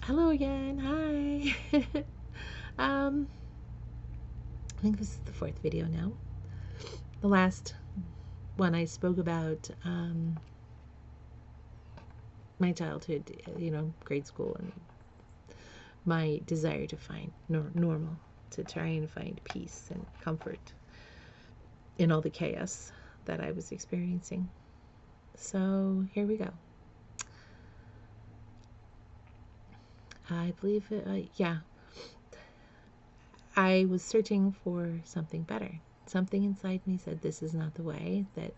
Hello again. Hi. um, I think this is the fourth video now. The last one I spoke about my childhood, grade school, and my desire to find normal, to try and find peace and comfort in all the chaos that I was experiencing. So here we go. I believe, yeah, I was searching for something better. Something inside me said this is not the way, that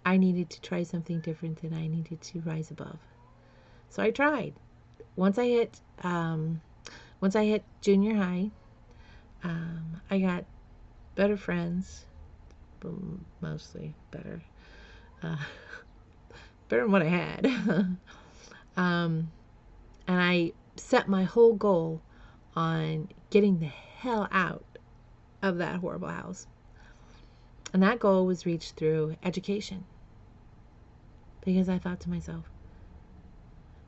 I needed to try something different, and I needed to rise above. So I tried. Once I hit junior high, I got better friends, but mostly better, uh, better than what I had. And I set my whole goal on getting the hell out of that horrible house. And that goal was reached through education. Because I thought to myself,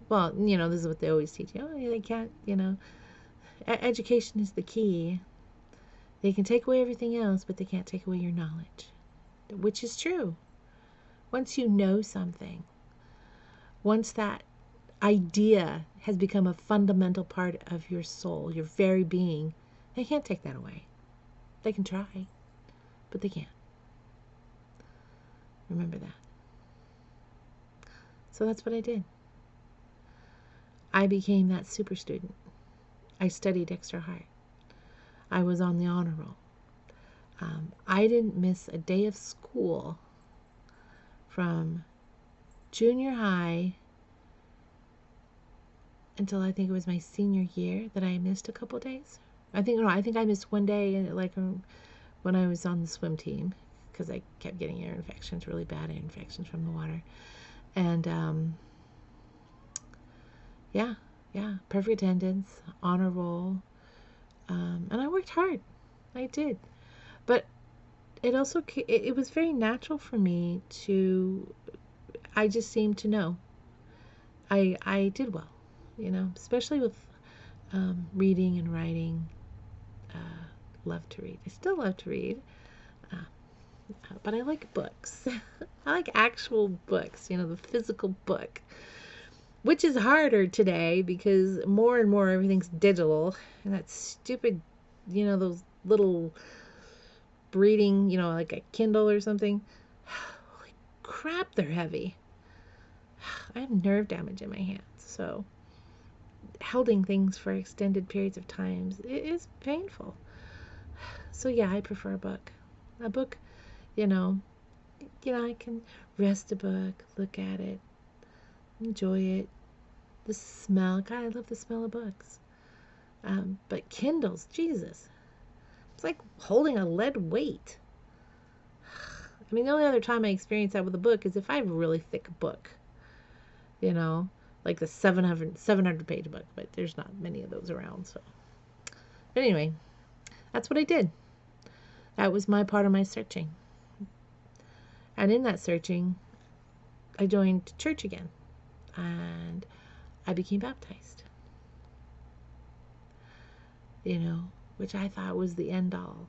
well, this is what they always teach you. Oh, they can't, education is the key. They can take away everything else, but they can't take away your knowledge. Which is true. Once you know something, once that idea has become a fundamental part of your soul, your very being, they can't take that away. They can try, but they can't. Remember that. So that's what I did. I became that super student. I studied extra hard. I was on the honor roll. I didn't miss a day of school from junior high until I think it was my senior year that I missed a couple days. I think I missed one day, when I was on the swim team, because I kept getting ear infections, really bad ear infections from the water. And yeah, perfect attendance, honor roll, and I worked hard. I did, but it was very natural for me to. I just seemed to know. I did well, especially with reading and writing. Love to read. I still love to read, but I like books. I like actual books, the physical book, which is harder today because more and more everything's digital, and that stupid, those little reading, like a Kindle or something. Holy crap, they're heavy. I have nerve damage in my hands, so holding things for extended periods of time is painful. So yeah, I prefer a book. A book, I can rest a book, look at it, enjoy it. The smell, God, I love the smell of books. But Kindles, Jesus, it's like holding a lead weight. I mean, the only other time I experience that with a book is if I have a really thick book, like the 700 page book, but there's not many of those around. So, but anyway, that's what I did. That was my part of my searching. And in that searching, I joined church again, and I became baptized. Which I thought was the end all.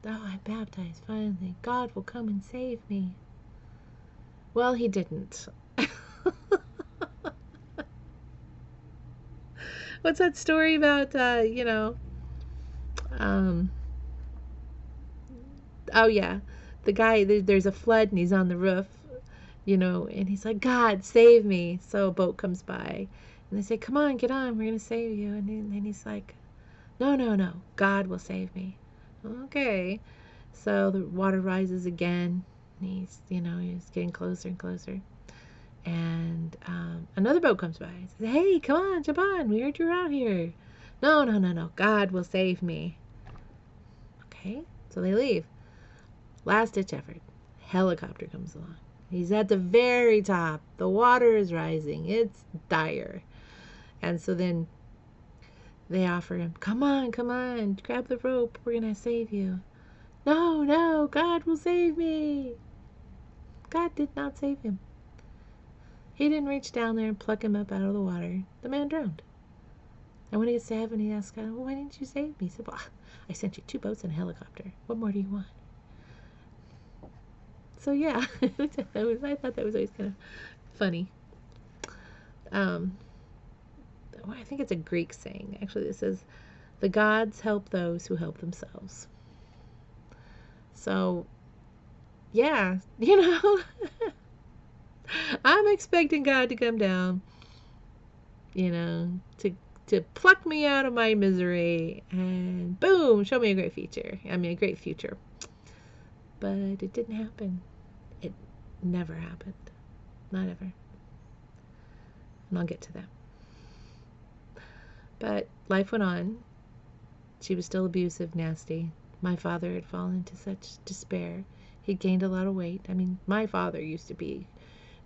Oh, I'm baptized, finally. God will come and save me. Well, he didn't. What's that story about, oh yeah, the guy, there's a flood and he's on the roof, and he's like, God, save me. So a boat comes by and they say, come on, get on, we're going to save you. And then he's like, no, God will save me. Okay. So the water rises again. He's getting closer and closer. And another boat comes by. He says, hey, come on, jump on. We heard you're out here. No. God will save me. Okay. So they leave. Last ditch effort. Helicopter comes along. He's at the very top. The water is rising. It's dire. And so then they offer him, come on, grab the rope. We're going to save you. No, God will save me. God did not save him. He didn't reach down there and pluck him up out of the water. The man drowned. And when he gets to heaven, he asks God, well, why didn't you save me? He said, well, I sent you 2 boats and a helicopter. What more do you want? So yeah, I thought that was always kind of funny. Well, I think it's a Greek saying, actually, that says, the gods help those who help themselves. So, yeah, I'm expecting God to come down, to pluck me out of my misery and boom, show me a great future. But it didn't happen. It never happened. Not ever. And I'll get to that. But life went on. She was still abusive, nasty. My father had fallen into such despair. He'd gained a lot of weight. I mean, my father used to be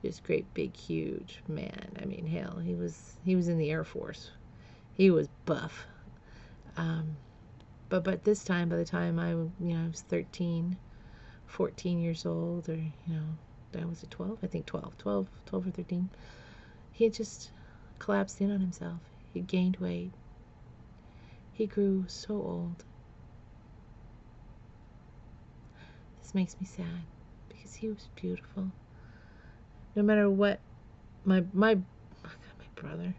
this great, big, huge man. I mean, hell, he was in the Air Force. He was buff. But this time, by the time I was 13, 14 years old, or, that was it 12? I think 12 or 13. He had just collapsed in on himself. He gained weight. He grew so old. This makes me sad because he was beautiful. No matter what my brother,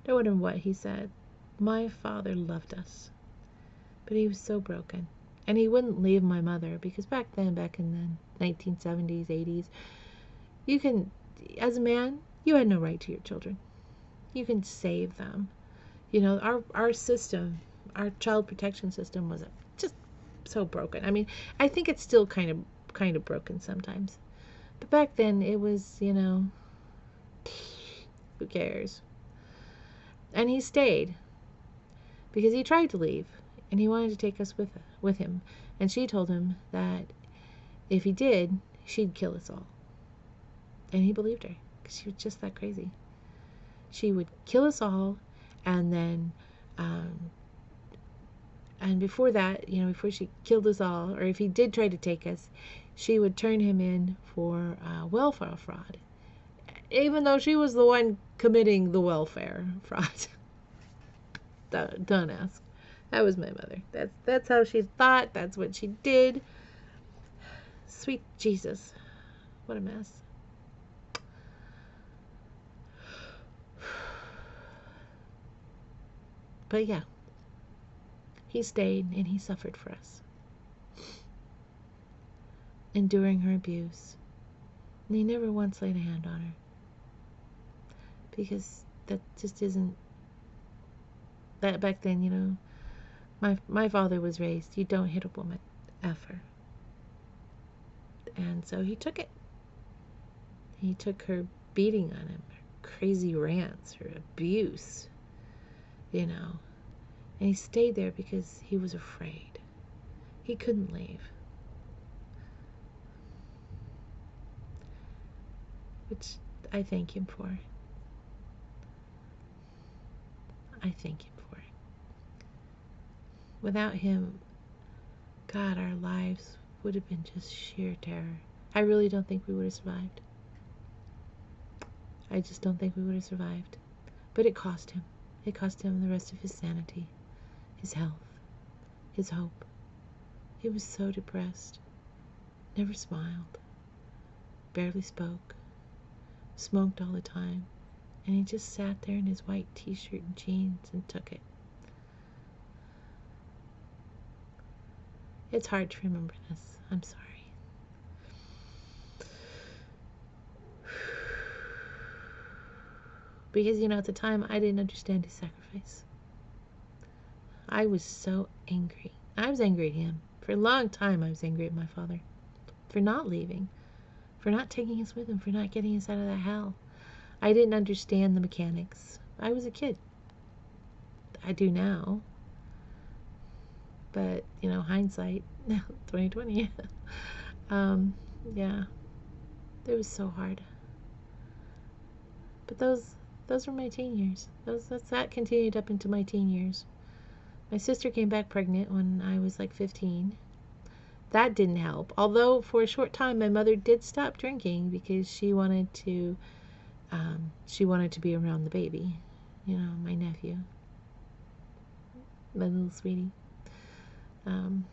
no matter what he said, my father loved us. But he was so broken. And he wouldn't leave my mother because back in the 1970s, 80s, as a man, you had no right to your children. You can save them. Our system, our child protection system was just so broken. I mean, I think it's still kind of broken sometimes. But back then it was, who cares? And he stayed because he tried to leave and he wanted to take us with him. And she told him that if he did, she'd kill us all. And he believed her because she was just that crazy. She would kill us all, and then and before that, before she killed us all, or if he did try to take us, she would turn him in for welfare fraud, even though she was the one committing the welfare fraud. Don't ask. That was my mother. That's how she thought. That's what she did. Sweet Jesus. What a mess. But yeah, he stayed and he suffered for us, enduring her abuse. And he never once laid a hand on her, because that just isn't, that back then, my father was raised, you don't hit a woman ever. And so he took it. He took her beating on him, her crazy rants, her abuse, and he stayed there because he was afraid. He couldn't leave. Which I thank him for. I thank him for it. Without him, God, our lives would have been just sheer terror. I really don't think we would have survived. I just don't think we would have survived. But it cost him. It cost him the rest of his sanity, his health, his hope. He was so depressed, never smiled, barely spoke, smoked all the time, and he just sat there in his white t-shirt and jeans and took it. It's hard to remember this. I'm sorry. Because, at the time, I didn't understand his sacrifice. I was so angry. I was angry at him. For a long time, I was angry at my father. For not leaving. For not taking us with him. For not getting us out of that hell. I didn't understand the mechanics. I was a kid. I do now. But, hindsight, 2020. Yeah. It was so hard. But those were my teen years. That continued up into my teen years. My sister came back pregnant when I was like 15. That didn't help. Although for a short time my mother did stop drinking because she wanted to be around the baby, my nephew. my little sweetie. Um,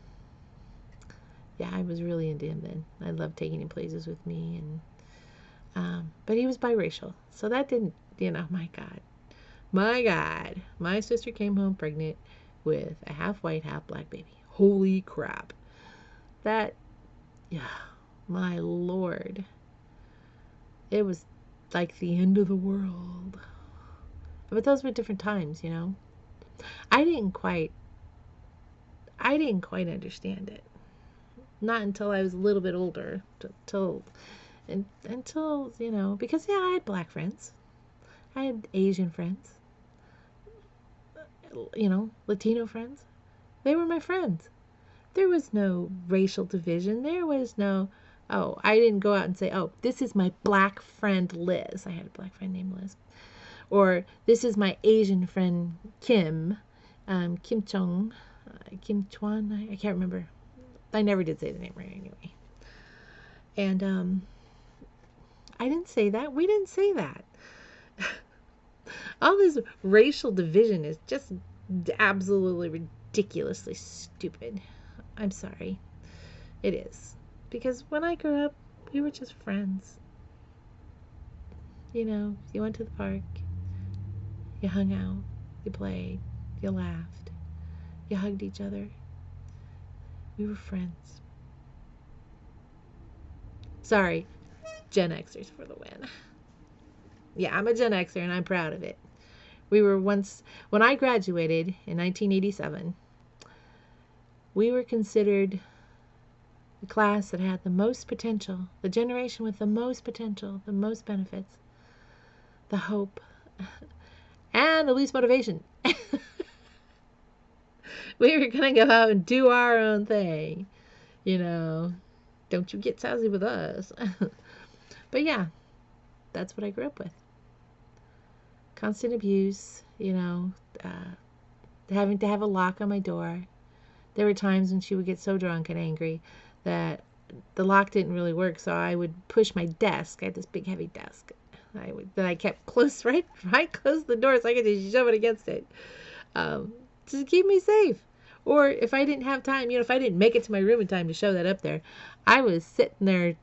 yeah, I was really into him then. I loved taking him places with me, and but he was biracial, so that didn't, my God, my sister came home pregnant with a half white, half black baby. Holy crap! That, yeah, my Lord, it was like the end of the world. But those were different times, I didn't quite understand it. Not until I was a little bit older, until because I had black friends, I had Asian friends, Latino friends. They were my friends. There was no racial division. There was no, oh, I didn't go out and say, oh, this is my black friend Liz. I had a black friend named Liz. Or this is my Asian friend Kim, Kim Chung, Kim Chuan. I can't remember. I never did say the name right anyway. And I didn't say that. We didn't say that. All this racial division is just absolutely ridiculously stupid. I'm sorry. It is. Because when I grew up, we were just friends. You went to the park, you hung out, you played, you laughed, you hugged each other. We were friends. Sorry, Gen Xers for the win. Yeah, I'm a Gen Xer and I'm proud of it. We were once, when I graduated in 1987, we were considered the class that had the most potential, the generation with the most potential, the most benefits, the hope, and the least motivation. We were going to go out and do our own thing. Don't you get sassy with us. But yeah, that's what I grew up with. Constant abuse, having to have a lock on my door. There were times when she would get so drunk and angry that the lock didn't really work, so I would push my desk. I had this big heavy desk that I kept close, right close to the door, so I could just shove it against it, to keep me safe. Or if I didn't have time, if I didn't make it to my room in time to show that up there, I was sitting there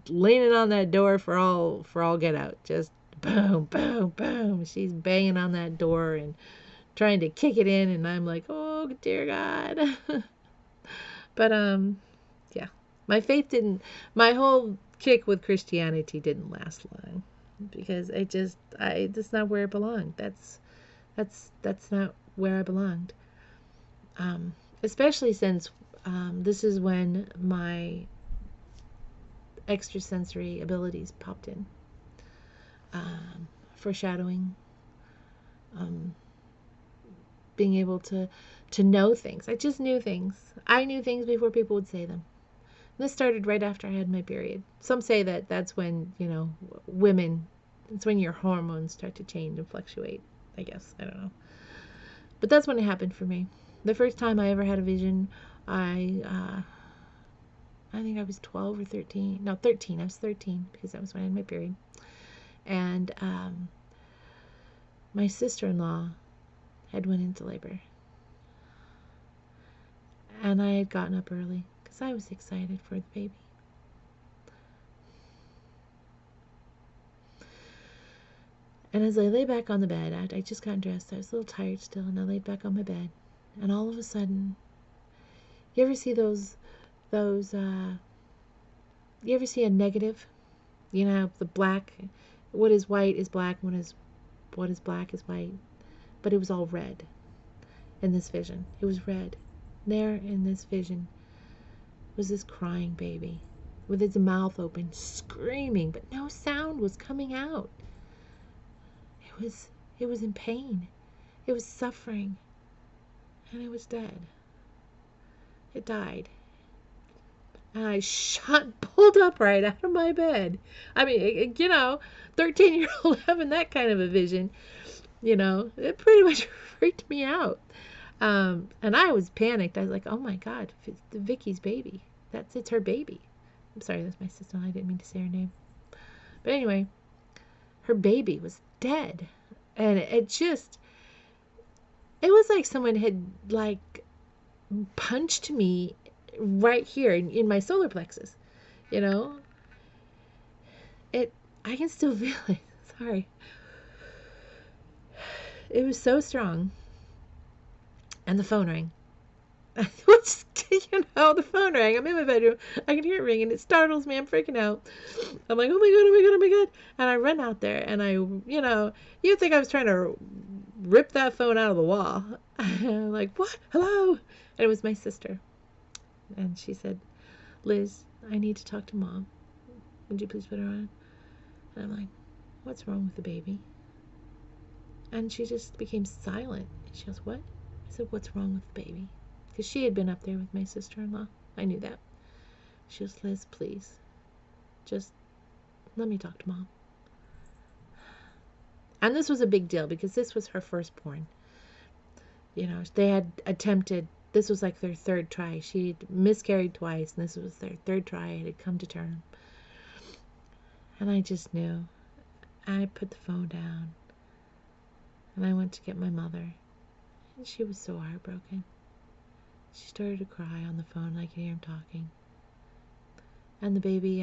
leaning on that door for all get out. Just boom, boom, boom. She's banging on that door and trying to kick it in, and I'm like, oh dear God. But yeah, my whole kick with Christianity didn't last long, because that's not where it belonged. That's not where I belonged. Especially since this is when my extrasensory abilities popped in. Foreshadowing, being able to know things. I just knew things. I knew things before people would say them. And this started right after I had my period. Some say that that's when, women, it's when your hormones start to change and fluctuate, I guess. I don't know. But that's when it happened for me. The first time I ever had a vision, I think I was 12 or 13. No, 13. I was 13 because that was when I had my period. And my sister-in-law had went into labor. And I had gotten up early because I was excited for the baby. And as I lay back on the bed, I just got dressed. I was a little tired still, and I laid back on my bed. And all of a sudden, you ever see you ever see a negative? The black, what is white is black, what is black is white. But it was all red in this vision. It was red. There in this vision was this crying baby with its mouth open, screaming, but no sound was coming out. It was in pain. It was suffering. And it was dead. It died. And I pulled up right out of my bed. I mean, 13-year-old having that kind of a vision, it pretty much freaked me out. And I was panicked. I was like, oh my God, it's Vicky's baby. It's her baby. I'm sorry, that's my sister. I didn't mean to say her name. But anyway, her baby was dead. And it just, It was like someone had like punched me right here in my solar plexus, you know? It, I can still feel it. Sorry. It was so strong. And the phone rang. Which, the phone rang. I'm in my bedroom. I can hear it ring, and it startles me. I'm freaking out. I'm like, oh my God, oh my God, oh my God. And I run out there, and you'd think I was trying to rip that phone out of the wall. I'm like, what? Hello? And it was my sister. And she said, Liz, I need to talk to Mom. Would you please put her on? And I'm like, what's wrong with the baby? And she just became silent. She goes, what? I said, what's wrong with the baby? Because she had been up there with my sister-in-law. I knew that. She goes, Liz, please, just let me talk to Mom. And this was a big deal because this was her firstborn. They had attempted, this was like their third try. She'd miscarried twice, and this was their third try. It had come to term. And I just knew. I put the phone down, and I went to get my mother. And she was so heartbroken. She started to cry on the phone. I could hear him talking. And the baby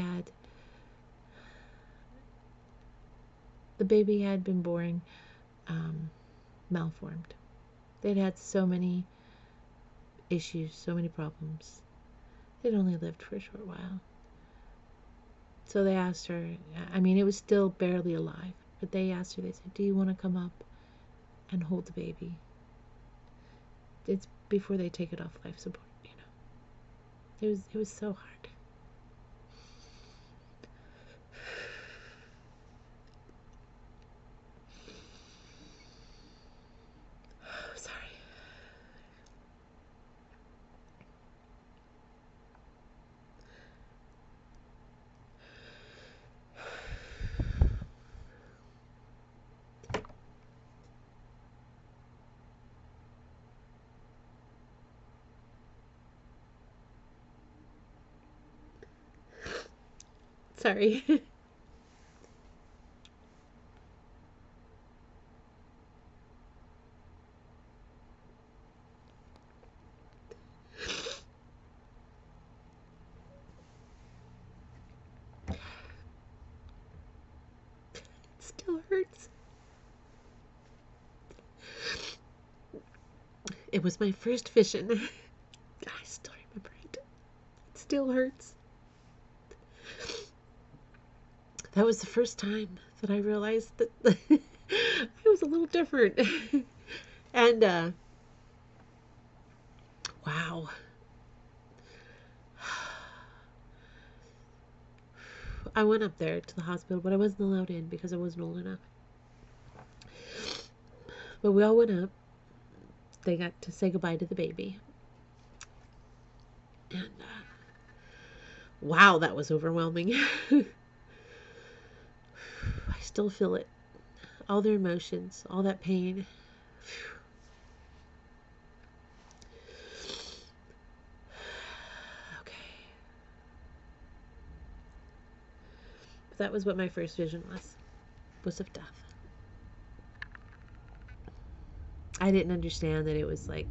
had been born malformed. They'd had so many issues, so many problems. They'd only lived for a short while. So they asked her, it was still barely alive, but they asked her, they said, do you want to come up and hold the baby? It's before they take it off life support, It was so hard. Oh, sorry. Sorry. It still hurts. It was my first vision. I still remember it. It still hurts. That was the first time that I realized that I was a little different. And, wow. I went up there to the hospital, but I wasn't allowed in because I wasn't old enough. But we all went up. They got to say goodbye to the baby. And, wow, that was overwhelming. I still feel it. All their emotions, all that pain. Okay. But that was what my first vision was of death. I didn't understand that it was like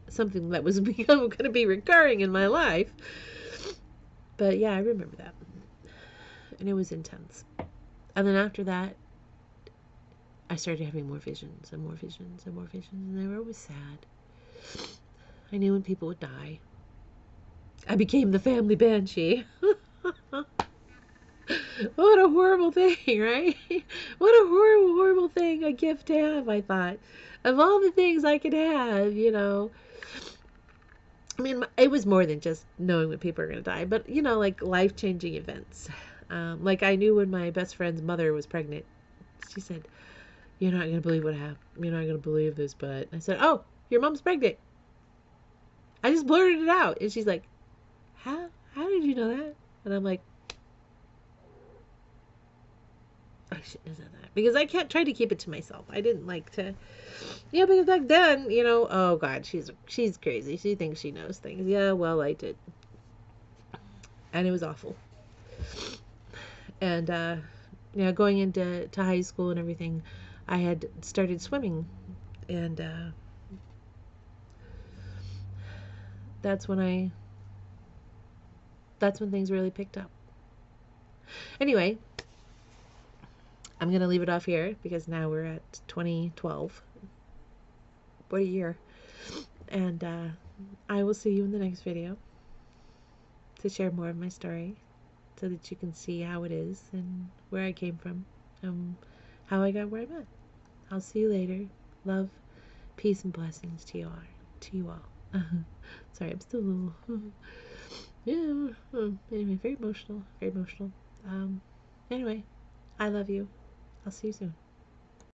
something that was going to be recurring in my life. But yeah, I remember that. And it was intense. And then after that, I started having more visions and more visions and more visions. And they were always sad. I knew when people would die. I became the family banshee. What a horrible thing, right? What a horrible, horrible thing, a gift to have, I thought. Of all the things I could have, it was more than just knowing when people are going to die, but, like life-changing events. Like I knew when my best friend's mother was pregnant. She said, you're not going to believe what happened. You're not going to believe this, but I said, oh, your mom's pregnant. I just blurted it out. And she's like, how did you know that? And I'm like, I shouldn't have said that. Because I can't try to keep it to myself. I didn't like to, because back then, oh God, she's crazy. She thinks she knows things. Yeah, well, I did. And it was awful. And, going into high school and everything, I had started swimming. And that's when things really picked up. Anyway, I'm gonna leave it off here because now we're at 2012. What a year. And I will see you in the next video to share more of my story so that you can see how it is and where I came from and how I got where I'm at. I'll see you later. Love, peace, and blessings to you all. Sorry, I'm still a little yeah. Anyway, very emotional. Very emotional. Anyway, I love you. I'll see you soon.